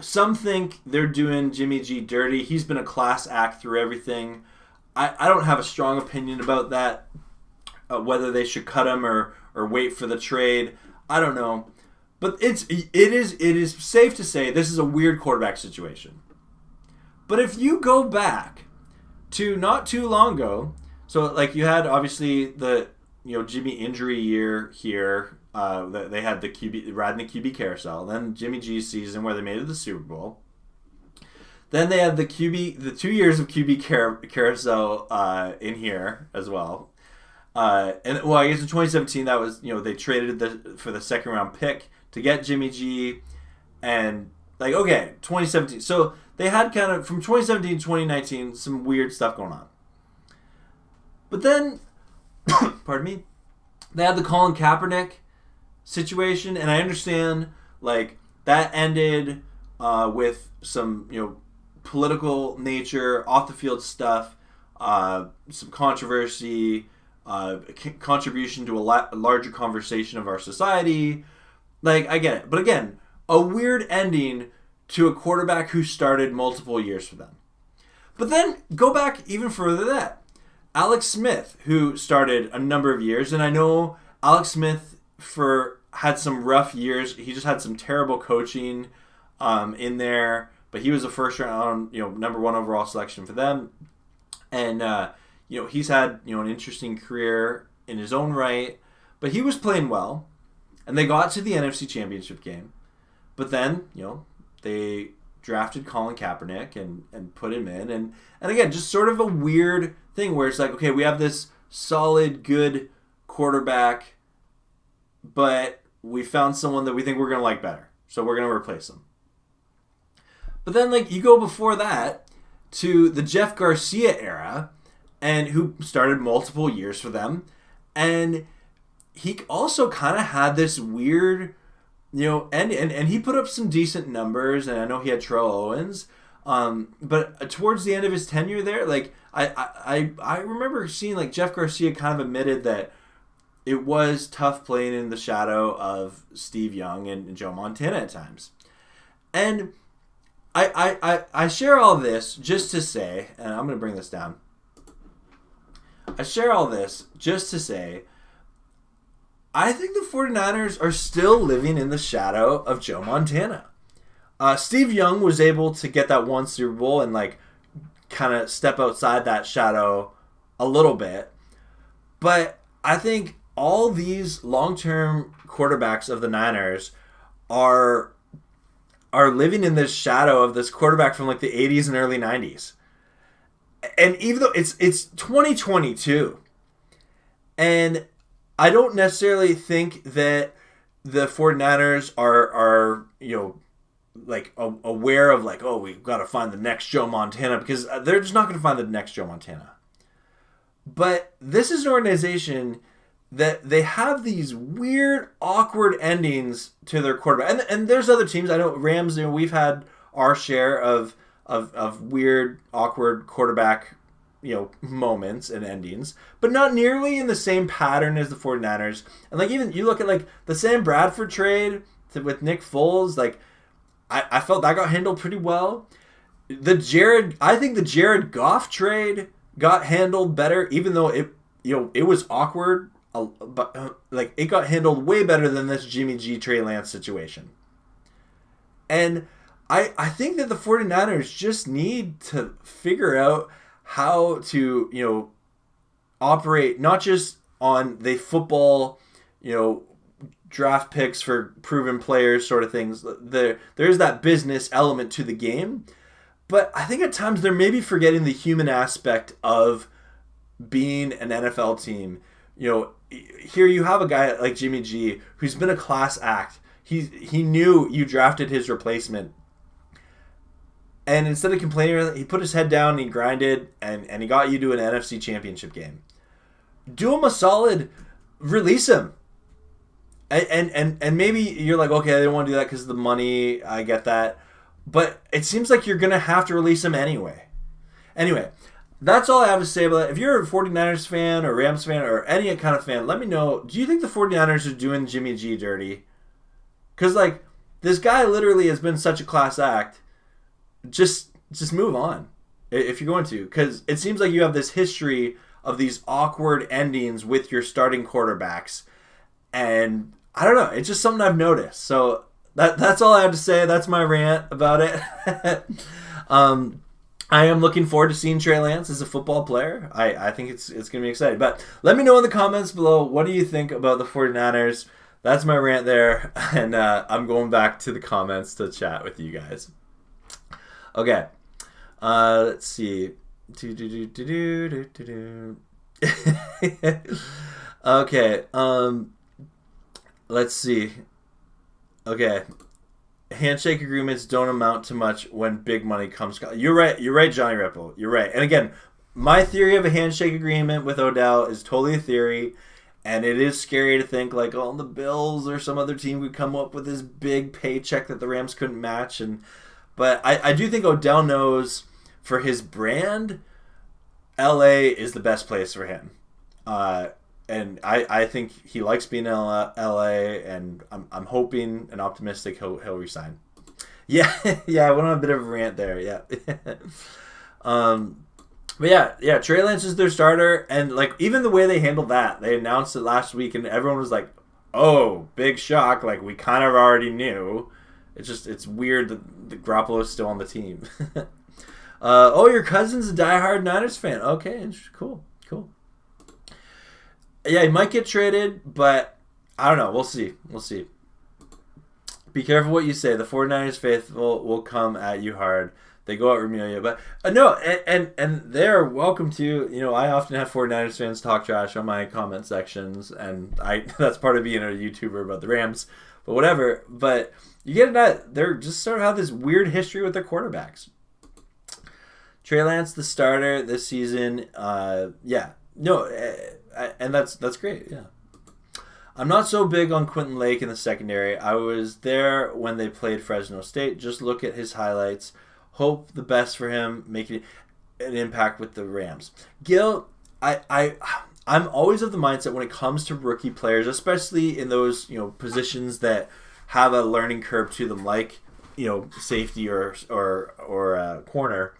Some think they're doing Jimmy G dirty. He's been a class act through everything. I don't have a strong opinion about that, whether they should cut him or wait for the trade. I don't know. But it is safe to say this is a weird quarterback situation. But if you go back to not too long ago, so like you had obviously the Jimmy injury year here. They had the QB riding the QB carousel. Then Jimmy G's season where they made it to the Super Bowl. Then they had the 2 years of QB carousel in here as well. I guess in 2017 that was they traded for the second round pick to get Jimmy G, and 2017. So they had kind of from 2017 to 2019 some weird stuff going on. But then, pardon me, they had the Colin Kaepernick situation, and I understand that ended with some political nature, off the field stuff, some controversy, contribution to a larger conversation of our society. I get it, but again, a weird ending to a quarterback who started multiple years for them. But then go back even further than that. Alex Smith, who started a number of years, and I know Alex Smith had some rough years. He just had some terrible coaching in there, but he was a first round, number 1 overall selection for them, and he's had an interesting career in his own right, but he was playing well, and they got to the NFC Championship game, but then they drafted Colin Kaepernick and put him in, and again, just sort of a weird thing where it's like, okay, we have this solid, good quarterback, but we found someone that we think we're going to like better, so we're going to replace him. But then, you go before that to the Jeff Garcia era, and who started multiple years for them, and he also kind of had this weird, and he put up some decent numbers, and I know he had Terrell Owens, but towards the end of his tenure there, I remember seeing Jeff Garcia kind of admitted that it was tough playing in the shadow of Steve Young and Joe Montana at times. And I share all this just to say, and I'm going to bring this down. I share all this just to say, I think the 49ers are still living in the shadow of Joe Montana. Steve Young was able to get that one Super Bowl and kind of step outside that shadow a little bit. But I think all these long-term quarterbacks of the Niners are living in this shadow of this quarterback from the 80s and early 90s. And even though it's 2022, and I don't necessarily think that the 49ers are aware of oh, we've got to find the next Joe Montana, because they're just not going to find the next Joe Montana. But this is an organization that they have these weird, awkward endings to their quarterback. And there's other teams. I know Rams, we've had our share of weird, awkward quarterback, moments and endings, but not nearly in the same pattern as the 49ers. And even you look at the Sam Bradford trade with Nick Foles, I felt that got handled pretty well. I think the Jared Goff trade got handled better, even though it was awkward, but it got handled way better than this Jimmy G Trey Lance situation. And I think that the 49ers just need to figure out how to, operate not just on the football, draft picks for proven players sort of things. There's that business element to the game. But I think at times they're maybe forgetting the human aspect of being an NFL team. Here you have a guy like Jimmy G who's been a class act. He knew you drafted his replacement. And instead of complaining, he put his head down and he grinded and he got you to an NFC Championship game. Do him a solid, release him. And maybe you're like, okay, I don't want to do that because of the money. I get that. But it seems like you're going to have to release him anyway. Anyway, that's all I have to say about it. If you're a 49ers fan or Rams fan or any kind of fan, let me know. Do you think the 49ers are doing Jimmy G dirty? Because, like, this guy literally has been such a class act. Just move on if you're going to. Because it seems like you have this history of these awkward endings with your starting quarterbacks. And I don't know. It's just something I've noticed. So that's all I have to say. That's my rant about it. I am looking forward to seeing Trey Lance as a football player. I think it's going to be exciting. But let me know in the comments below, what do you think about the 49ers? That's my rant there. And I'm going back to the comments to chat with you guys. Okay. Let's see. Okay. Let's see. Okay. Handshake agreements don't amount to much when big money comes. You're right, Johnny Ripple. You're right. And again, my theory of a handshake agreement with Odell is totally a theory, and it is scary to think like, oh, the Bills or some other team would come up with this big paycheck that the Rams couldn't match. But I do think Odell knows for his brand, LA is the best place for him. And I think he likes being in LA, and I'm hoping and optimistic he'll resign. Yeah, yeah, I went on a bit of a rant there. Yeah, but yeah, Trey Lance is their starter, and like even the way they handled that, they announced it last week, and everyone was like, "Oh, big shock!" Like we kind of already knew. It's weird that Garoppolo's still on the team. Oh, your cousin's a diehard Niners fan. Okay, cool. Yeah, he might get traded, but I don't know. We'll see. Be careful what you say. The 49ers faithful will come at you hard. They go at Ramelia. But no, and they're welcome to. I often have 49ers fans talk trash on my comment sections, and that's part of being a YouTuber about the Rams. But whatever. But you get that they're just sort of have this weird history with their quarterbacks. Trey Lance, the starter this season. Yeah. No. And that's great, yeah. I'm not so big on Quentin Lake in the secondary. I was there when they played Fresno State. Just look at his highlights. Hope the best for him, making an impact with the Rams. Gil, I'm always of the mindset when it comes to rookie players, especially in those positions that have a learning curve to them, like safety or corner.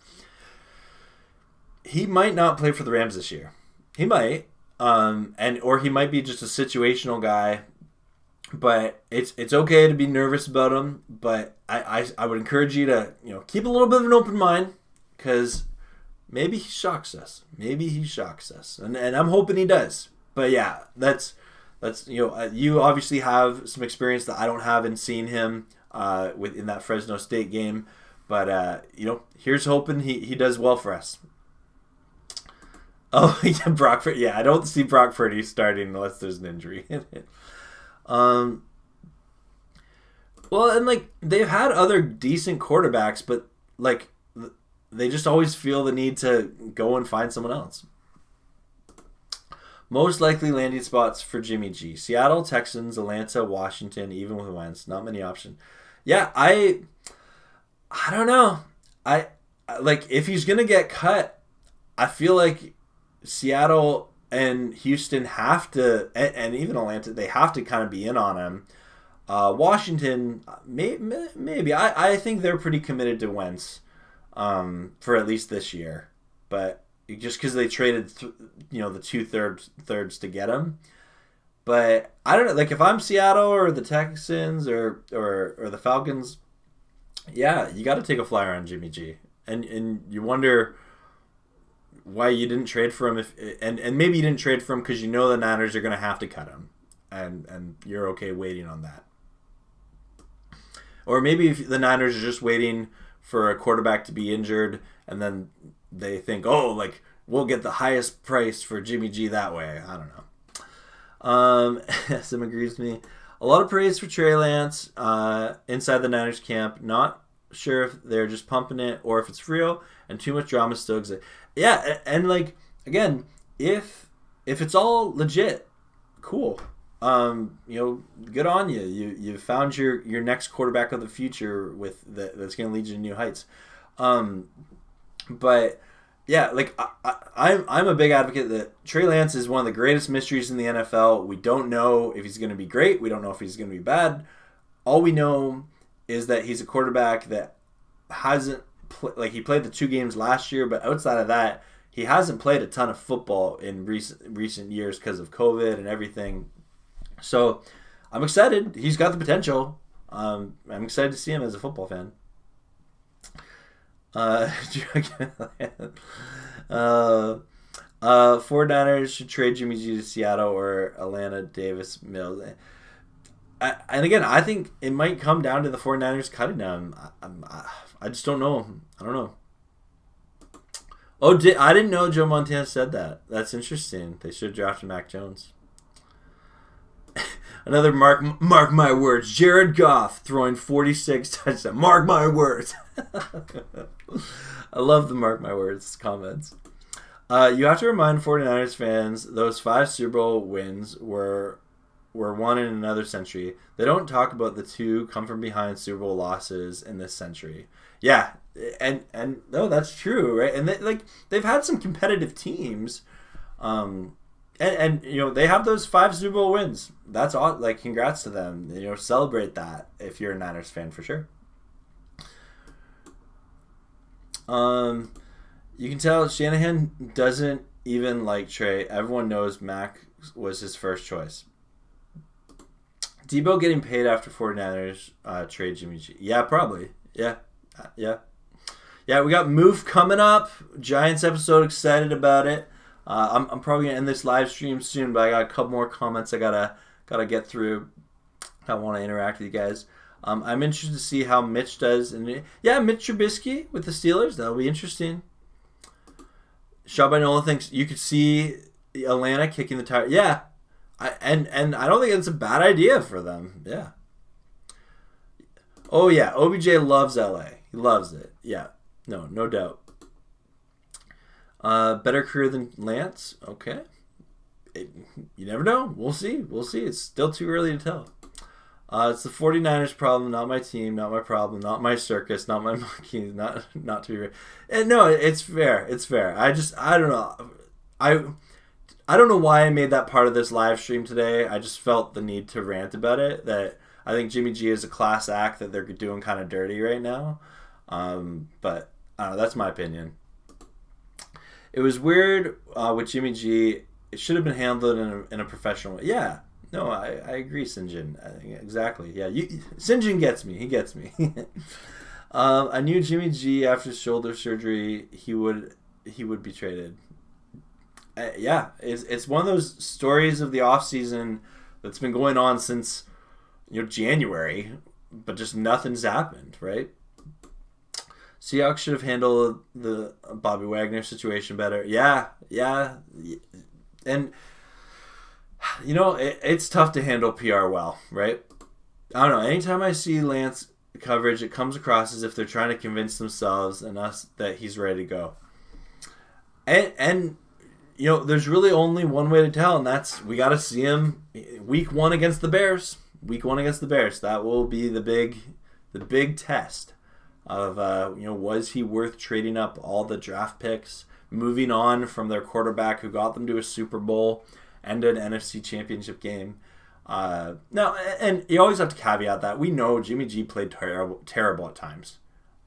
He might not play for the Rams this year. He might. Or he might be just a situational guy, but it's okay to be nervous about him. But I would encourage you to keep a little bit of an open mind, because maybe he shocks us. And I'm hoping he does. But yeah, that's you obviously have some experience that I don't have in seeing him in that Fresno State game. But here's hoping he does well for us. Oh, yeah, Brock Purdy. Yeah, I don't see Brock Purdy starting unless there's an injury. Well, and like they've had other decent quarterbacks, but like they just always feel the need to go and find someone else. Most likely landing spots for Jimmy G: Seattle, Texans, Atlanta, Washington. Even with Wentz, not many options. Yeah, I don't know. I like if he's gonna get cut, I feel like Seattle and Houston have to, and even Atlanta, they have to kind of be in on him. Washington, maybe. I think they're pretty committed to Wentz for at least this year. But just because they traded, the two-thirds to get him. But I don't know. Like, if I'm Seattle or the Texans or the Falcons, yeah, you got to take a flyer on Jimmy G. And you wonder why you didn't trade for him, and maybe you didn't trade for him because the Niners are going to have to cut him, and you're okay waiting on that. Or maybe if the Niners are just waiting for a quarterback to be injured, and then they think, oh, like we'll get the highest price for Jimmy G that way. I don't know. Sim agrees with me. A lot of praise for Trey Lance inside the Niners camp. Not sure if they're just pumping it or if it's real, and too much drama still exists. Yeah, and like again, if it's all legit, cool. Good on you. You found your next quarterback of the future that's going to lead you to new heights. But Yeah, like I'm a big advocate that Trey Lance is one of the greatest mysteries in the NFL. We don't know if he's going to be great. We don't know if he's going to be bad. All we know is that he's a quarterback that hasn't like he played the 2 games last year, but outside of that, he hasn't played a ton of football in recent years because of COVID and everything. So I'm excited. He's got the potential. I'm excited to see him as a football fan. 49ers should trade Jimmy G to Seattle or Atlanta Davis Mills. And again, I think it might come down to the 49ers cutting them. I just don't know. I don't know. Oh, I didn't know Joe Montana said that. That's interesting. They should have drafted Mac Jones. Another mark my words. Jared Goff throwing 46 touchdowns. Mark my words. I love the mark my words comments. You have to remind 49ers fans those 5 Super Bowl wins were won in another century. They don't talk about the 2 come from behind Super Bowl losses in this century. Yeah, and no, that's true, right? And they've had some competitive teams. And you know, they have those 5 Super Bowl wins. That's all. Like, congrats to them. You know, celebrate that if you're a Niners fan for sure. You can tell Shanahan doesn't even like Trey. Everyone knows Mac was his first choice. Debo getting paid after 49ers trade Jimmy G. Yeah, probably. Yeah. Yeah, we got Moof coming up. Giants episode, excited about it. I'm probably gonna end this live stream soon, but I got a couple more comments I gotta get through. I want to interact with you guys. I'm interested to see how Mitch does, and yeah, Mitch Trubisky with the Steelers, that'll be interesting. Shabanola thinks you could see Atlanta kicking the tire. Yeah, and I don't think it's a bad idea for them. Yeah. Oh yeah, OBJ loves LA. He loves it. Yeah, no doubt. Better career than Lance? Okay. You never know. We'll see. It's still too early to tell. It's the 49ers problem, not my team, not my problem, not my circus, not my monkeys, not too. And no, it's fair. I don't know. I don't know why I made that part of this live stream today. I just felt the need to rant about it. That I think Jimmy G is a class act that they're doing kind of dirty right now. But I don't know. That's my opinion. It was weird with Jimmy G. It should have been handled in a professional way. Yeah. No, I agree, Sinjin. I think exactly. Yeah, Sinjin gets me. He gets me. I knew Jimmy G after shoulder surgery he would be traded. Yeah, it's one of those stories of the offseason that's been going on since January, but just nothing's happened, right? Seahawks should have handled the Bobby Wagner situation better. Yeah, and it's tough to handle PR well, right? I don't know. Anytime I see Lance coverage, it comes across as if they're trying to convince themselves and us that he's ready to go. And there's really only one way to tell, and that's we got to see him week 1 against the Bears. That will be the big test of was he worth trading up all the draft picks, moving on from their quarterback who got them to a Super Bowl and an NFC Championship game. Now, and you always have to caveat that we know Jimmy G played terrible at times.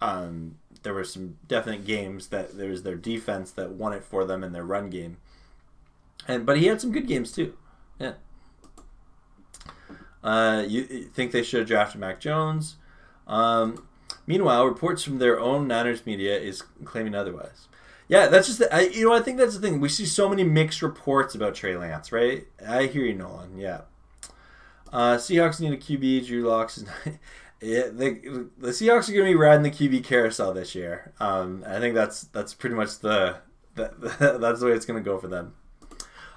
There were some definite games that there was their defense that won it for them in their run game, but he had some good games too. Yeah. You think they should have drafted Mac Jones? Meanwhile, reports from their own Niners media is claiming otherwise. Yeah, that's just I think that's the thing. We see so many mixed reports about Trey Lance, right? I hear you, Nolan. Yeah. Seahawks need a QB. Drew Locks is yeah, the Seahawks are going to be riding the QB carousel this year. I think that's pretty much that's the way it's going to go for them.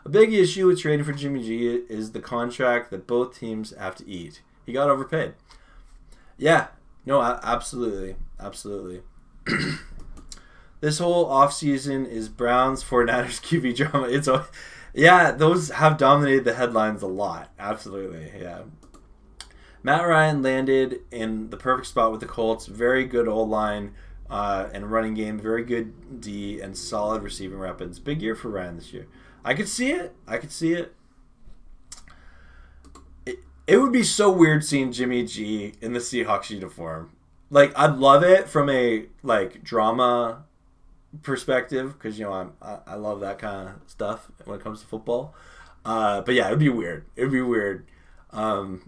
A big issue with trading for Jimmy G is the contract that both teams have to eat. He got overpaid. Yeah. No, absolutely. This whole offseason is Browns 49ers QB drama. Those have dominated the headlines a lot. Absolutely, yeah. Matt Ryan landed in the perfect spot with the Colts. Very good O-line. and running game, very good D, and solid receiving weapons. Big year for Ryan this year. I could see it. It would be so weird seeing Jimmy G in the Seahawks uniform. Like, I'd love it from a drama perspective because I love that kind of stuff when it comes to football. But yeah, it'd be weird. I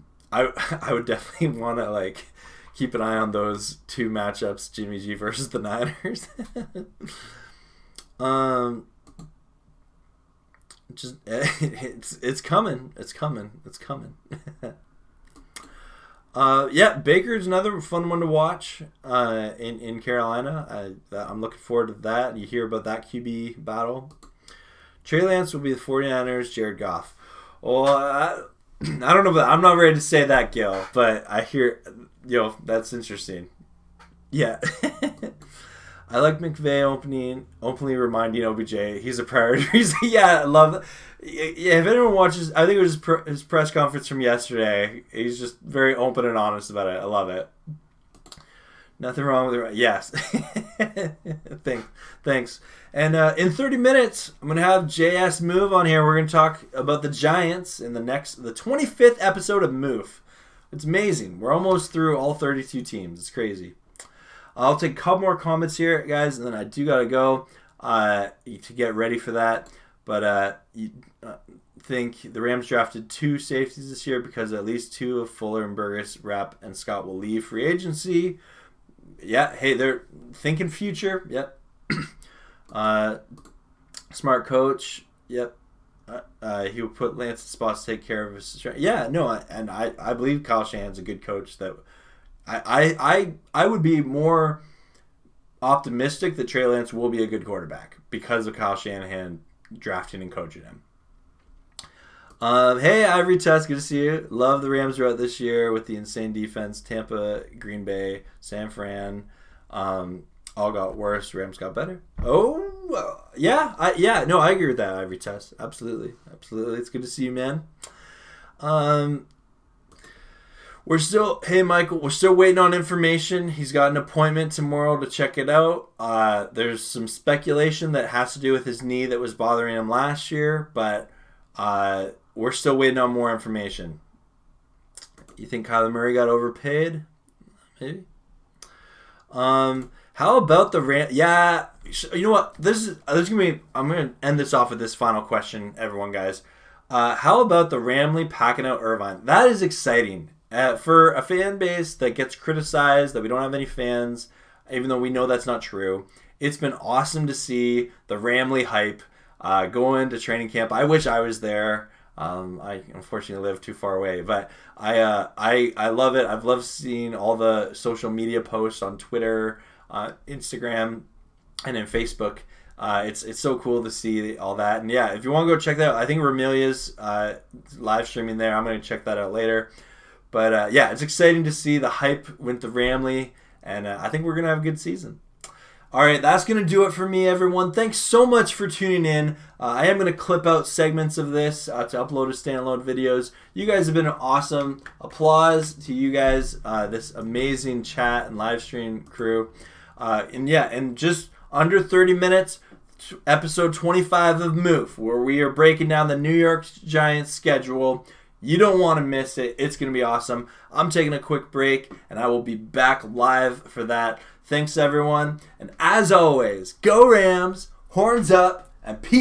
would definitely want to keep an eye on those two matchups, Jimmy G versus the Niners. It's coming. Yeah, Baker's another fun one to watch in Carolina. I'm looking forward to that. You hear about that QB battle. Trey Lance will be the 49ers, Jared Goff. Well, I don't know, I'm not ready to say that, Gil, but I hear, that's interesting. Yeah. I like McVay openly reminding OBJ he's a priority. Yeah, I love that. Yeah, if anyone watches, I think it was his press conference from yesterday. He's just very open and honest about it. I love it. Nothing wrong with it. Yes. Thanks. And in 30 minutes, I'm going to have JS Move on here. We're going to talk about the Giants in the 25th episode of Move. It's amazing. We're almost through all 32 teams. It's crazy. I'll take a couple more comments here, guys, and then I do got to go to get ready for that. But you think the Rams drafted 2 safeties this year because at least 2 of Fuller and Burgess, Rapp, and Scott will leave free agency. Yeah, hey, they're thinking future. Yep. Smart coach. Yep. He will put Lance in spots to take care of his. Yeah, no, I believe Kyle Shanahan's a good coach. That I would be more optimistic that Trey Lance will be a good quarterback because of Kyle Shanahan drafting and coaching him. Hey, Ivory Test, good to see you. Love the Rams route this year with the insane defense. Tampa, Green Bay, San Fran, all got worse. Rams got better. Oh, yeah. I agree with that, Ivory Test. Absolutely. It's good to see you, man. Hey, Michael, we're still waiting on information. He's got an appointment tomorrow to check it out. There's some speculation that has to do with his knee that was bothering him last year, but we're still waiting on more information. You think Kyler Murray got overpaid? Maybe. How about the Rams? Yeah, you know what? I'm gonna end this off with this final question, everyone, guys. How about the Ramley packing out Irvine? That is exciting. For a fan base that gets criticized, that we don't have any fans, even though we know that's not true, it's been awesome to see the Ramley hype go into training camp. I wish I was there. I unfortunately live too far away, but I love it. I've loved seeing all the social media posts on Twitter, Instagram, and in Facebook. It's so cool to see all that. And yeah, if you want to go check that out, I think Ramelia's live streaming there. I'm going to check that out later. But yeah, it's exciting to see the hype with the Ramley, and I think we're going to have a good season. All right, that's going to do it for me, everyone. Thanks so much for tuning in. I am going to clip out segments of this to upload as standalone videos. You guys have been awesome. Applause to you guys, this amazing chat and live stream crew. And just under 30 minutes, episode 25 of Move, where we are breaking down the New York Giants schedule. You don't want to miss it. It's going to be awesome. I'm taking a quick break, and I will be back live for that. Thanks, everyone. And as always, go Rams, horns up, and peace.